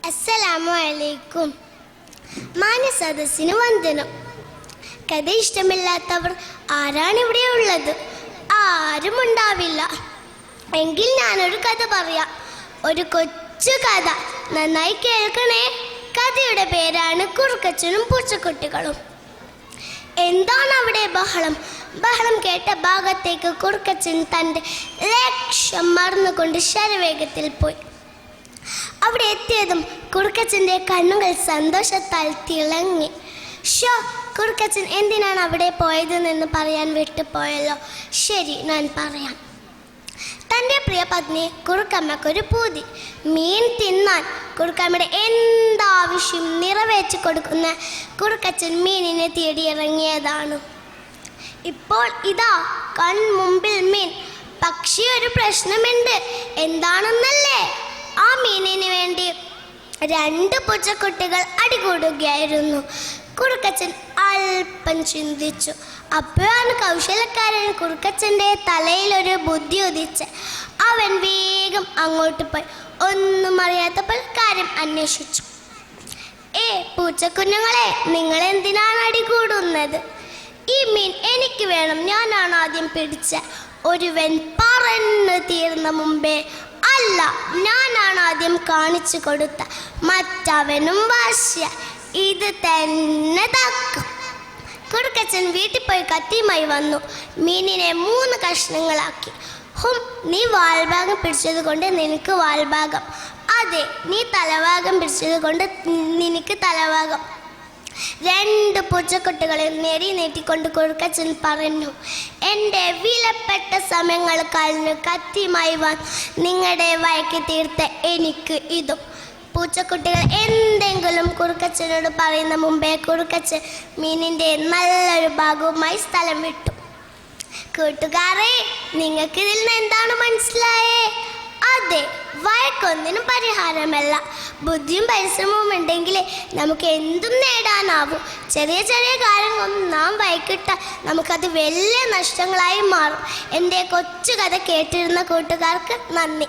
അസ്സലാമലൈക്കും. മാന്യസദസ്സിന് വന്ദനം. കഥ ഇഷ്ടമില്ലാത്തവർ ആരാണിവിടെ ഉള്ളത്? ആരും ഉണ്ടാവില്ല. എങ്കിൽ ഞാനൊരു കഥ പറയാം. ഒരു കൊച്ചു കഥ, നന്നായി കേൾക്കണേ. കഥയുടെ പേരാണ് കുറുക്കച്ചനും പൂച്ചക്കുട്ടികളും. എന്താണ് അവിടെ ബഹളം? ബഹളം കേട്ട ഭാഗത്തേക്ക് കുറുക്കച്ചൻ തൻ്റെ ലക്ഷ്യം മറന്നുകൊണ്ട് ശരവേഗത്തിൽ പോയി. അവിടെ എത്തിയതും കുറുക്കച്ചൻ്റെ കണ്ണുകൾ സന്തോഷത്താൽ തിളങ്ങി. കുറുക്കച്ചൻ എന്തിനാണ് അവിടെ പോയതെന്ന് പറയാൻ വിട്ടുപോയല്ലോ. ശരി, ഞാൻ പറയാം. തൻ്റെ പ്രിയ പത്നി കുറുക്കമ്മക്കൊരു പൂതി, മീൻ തിന്നാൻ. കുറുക്കമ്മയുടെ എന്താവശ്യം നിറവേറ്റി കൊടുക്കുന്ന കുറുക്കച്ചൻ മീനിനെ തേടിയിറങ്ങിയതാണ്. ഇപ്പോൾ ഇതാ കൺമുമ്പിൽ മീൻ. പക്ഷേ ഒരു പ്രശ്നമുണ്ട്. എന്താണെന്നല്ലേ? ആ മീനിന് വേണ്ടി 2 പൂച്ചക്കുട്ടികൾ അടികൂടുകയായിരുന്നു. കുറുക്കച്ചൻ അല്പം ചിന്തിച്ചു. അപ്പോഴാണ് കൗശലക്കാരൻ കുറുക്കച്ചൻ്റെ തലയിലൊരു ബുദ്ധി ഉദിച്ച്. അവൻ വേഗം അങ്ങോട്ട് പോയി ഒന്നും അറിയാത്തപ്പോൾ കാര്യം അന്വേഷിച്ചു. പൂച്ചക്കുഞ്ഞുങ്ങളെ, നിങ്ങൾ എന്തിനാണ് അടികൂടുന്നത്? ഈ മീൻ എനിക്ക് വേണം, ഞാനാണ് ആദ്യം പിടിച്ച. ഒരുവൻ പറന്നു തീർന്ന മുമ്പേ, അല്ല, ഞാനാണ് ആദ്യം കാണിച്ചു കൊടുത്ത. മറ്റവനും വാശ്യ. ഇത് തന്നെ തക്കം. കുറുക്കച്ചൻ വീട്ടിൽ പോയി കത്തിയുമായി വന്നു. മീനിനെ 3 കഷ്ണങ്ങളാക്കി. നീ വാൽഭാഗം പിടിച്ചത് കൊണ്ട് നിനക്ക് വാൽഭാഗം. അതെ, നീ തലഭാഗം പിടിച്ചത് കൊണ്ട് നിനക്ക് തലഭാഗം. 2 പൂച്ചക്കുട്ടികളെ നേടി നീട്ടിക്കൊണ്ട് കുറുക്കച്ചൻ പറഞ്ഞു, എൻ്റെ വിലപ്പെട്ട സമയങ്ങൾ കഴിഞ്ഞു കത്തിയുമായി നിങ്ങളുടെ വയക്കി തീർത്ത എനിക്ക് ഇതും. പൂച്ചക്കുട്ടികൾ എന്തെങ്കിലും കുറുക്കച്ചനോട് പറയുന്ന മുമ്പേ കുറുക്കച്ചൻ മീനിൻ്റെ നല്ലൊരു ഭാഗവുമായി സ്ഥലം വിട്ടു. കൂട്ടുകാരെ, നിങ്ങൾക്കിതിൽ നിന്ന് എന്താണ് മനസ്സിലായേ? അതെ, വഴക്കൊന്നിനും പരിഹാരമല്ല. ബുദ്ധിയും പരിശ്രമവും ഉണ്ടെങ്കിൽ നമുക്ക് എന്തും നേടാനാവും. ചെറിയ ചെറിയ കാര്യങ്ങളൊന്നും നാം വൈകിട്ടാൽ നമുക്കത് വലിയ നഷ്ടങ്ങളായി മാറും. എൻ്റെ കൊച്ചു കഥ കേട്ടിരുന്ന കൂട്ടുകാർക്ക് നന്ദി.